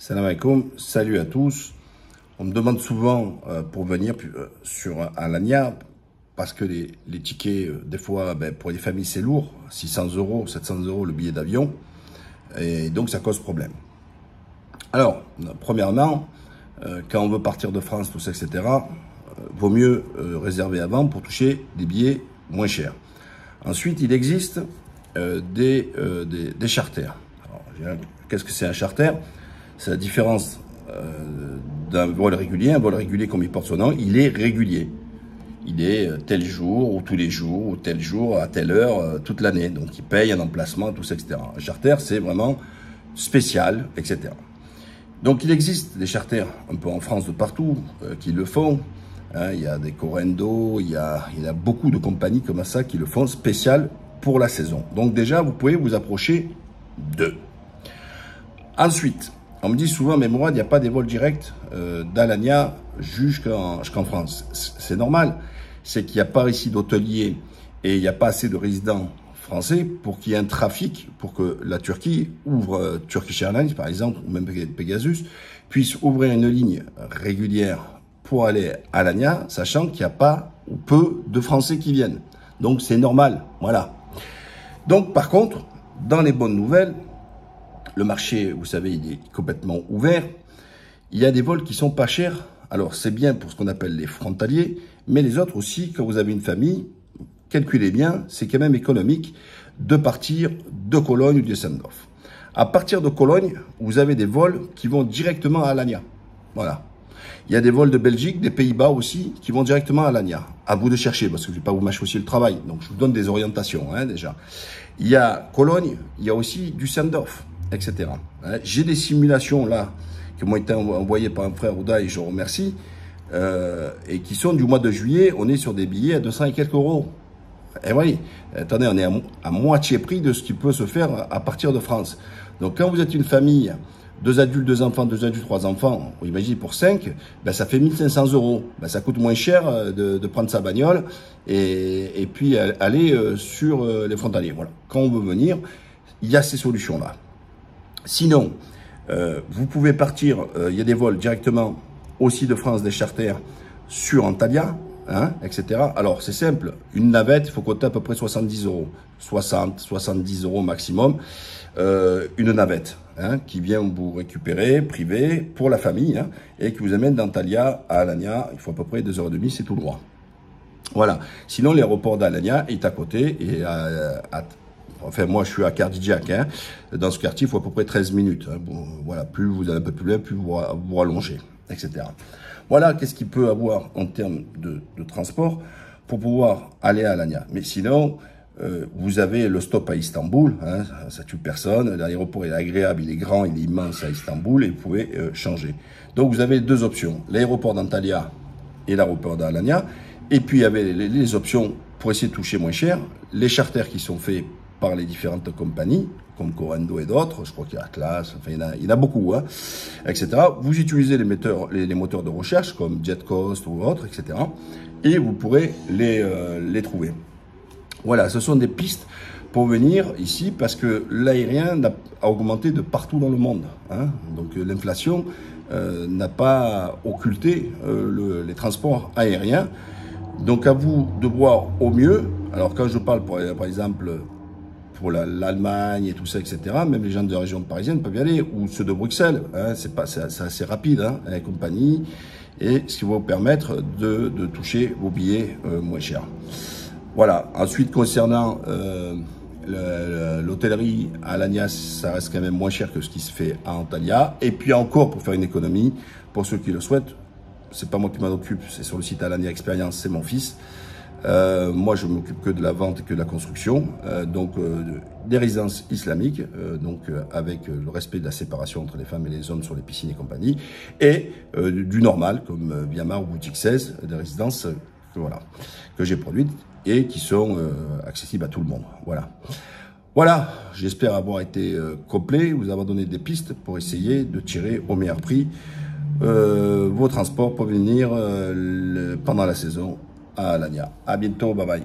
Salam alaikum, salut à tous. On me demande souvent pour venir sur Alanya, parce que les tickets, des fois, pour les familles, c'est lourd. 600 €, 700 € le billet d'avion. Et donc, ça cause problème. Alors, premièrement, quand on veut partir de France, tout ça, etc., vaut mieux réserver avant pour toucher des billets moins chers. Ensuite, il existe des charters. Qu'est-ce que c'est un charter? C'est la différence d'un vol régulier. Un vol régulier, comme il porte son nom, il est régulier. Il est tel jour, ou tous les jours, ou tel jour, à telle heure, toute l'année. Donc, il paye un emplacement, tout ça, etc. Un charter, c'est vraiment spécial, etc. Donc, il existe des charters un peu en France de partout qui le font. Il y a des Corendo, il y a beaucoup de compagnies comme ça qui le font spécial pour la saison. Donc, déjà, vous pouvez vous approcher d'eux. Ensuite, on me dit souvent, mais Mourad, il n'y a pas des vols directs d'Alanya jusqu'en France. C'est normal. C'est qu'il n'y a pas ici d'hôteliers et il n'y a pas assez de résidents français pour qu'il y ait un trafic, pour que la Turquie ouvre, Turkish Airlines par exemple, ou même Pegasus, puisse ouvrir une ligne régulière pour aller à Alanya, sachant qu'il n'y a pas ou peu de Français qui viennent. Donc c'est normal, voilà. Donc par contre, dans les bonnes nouvelles, le marché, vous savez, il est complètement ouvert. Il y a des vols qui sont pas chers. Alors, c'est bien pour ce qu'on appelle les frontaliers, mais les autres aussi, quand vous avez une famille, calculez bien, c'est quand même économique de partir de Cologne ou de Düsseldorf. À partir de Cologne, vous avez des vols qui vont directement à Alanya. Voilà. Il y a des vols de Belgique, des Pays-Bas aussi, qui vont directement à Alanya. À vous de chercher, parce que je ne vais pas vous mâcher aussi le travail. Donc, je vous donne des orientations, déjà. Il y a Cologne, il y a aussi Düsseldorf, etc. J'ai des simulations là qui m'ont été envoyées par un frère Ouda et je remercie, et qui sont du mois de juillet. On est sur des billets à 200 et quelques euros. Et oui, attendez, on est à moitié prix de ce qui peut se faire à partir de France. Donc quand vous êtes une famille, 2 adultes, 2 enfants, 2 adultes, 3 enfants, on imagine pour 5, ça fait 1500 €. Ça coûte moins cher de prendre sa bagnole et puis aller sur les frontaliers. Voilà. Quand on veut venir, il y a ces solutions-là. Sinon, vous pouvez partir, il y a des vols directement aussi de France, des charters sur Antalya, etc. Alors, c'est simple, une navette, il faut compter à peu près 70 €, 60, 70 € maximum, une navette qui vient vous récupérer, privé, pour la famille, et qui vous amène d'Antalya à Alanya, il faut à peu près 2 h 30, c'est tout droit. Voilà. Sinon, l'aéroport d'Alanya est à côté et enfin, moi, je suis à Kardijak. Dans ce quartier, il faut à peu près 13 minutes. Bon, voilà, plus vous allez un peu plus loin, plus vous rallongez, etc. Voilà, qu'est-ce qu'il peut avoir en termes de transport pour pouvoir aller à Alanya. Mais sinon, vous avez le stop à Istanbul. Ça tue personne. L'aéroport est agréable, il est grand, il est immense à Istanbul et vous pouvez changer. Donc, vous avez 2 options. L'aéroport d'Antalya et l'aéroport d'Alanya. Et puis, il y avait les options pour essayer de toucher moins cher. Les charters qui sont faits par les différentes compagnies, comme Corendo et d'autres, je crois qu'il y a Atlas, enfin il y en a beaucoup, etc. Vous utilisez les moteurs de recherche, comme JetCoast ou autres, etc. Et vous pourrez les trouver. Voilà, ce sont des pistes pour venir ici, parce que l'aérien a augmenté de partout dans le monde. Donc l'inflation n'a pas occulté les transports aériens. Donc à vous de voir au mieux. Alors quand je parle, par exemple, pour l'Allemagne et tout ça, etc. Même les gens de la région parisienne peuvent y aller, ou ceux de Bruxelles. C'est assez rapide, la compagnie, et ce qui va vous permettre de toucher vos billets moins chers. Voilà. Ensuite, concernant l'hôtellerie à Alanya, ça reste quand même moins cher que ce qui se fait à Antalya. Et puis encore, pour faire une économie, pour ceux qui le souhaitent, c'est pas moi qui m'en occupe, c'est sur le site Alanya Experience, c'est mon fils. Moi, je m'occupe que de la vente et que de la construction, des résidences islamiques, avec le respect de la séparation entre les femmes et les hommes sur les piscines et compagnie, et du normal, comme Biamar ou Boutique 16, des résidences que j'ai produites et qui sont accessibles à tout le monde. Voilà, j'espère avoir été complet, vous avoir donné des pistes pour essayer de tirer au meilleur prix vos transports pour venir pendant la saison à Alanya. À bientôt, bye bye.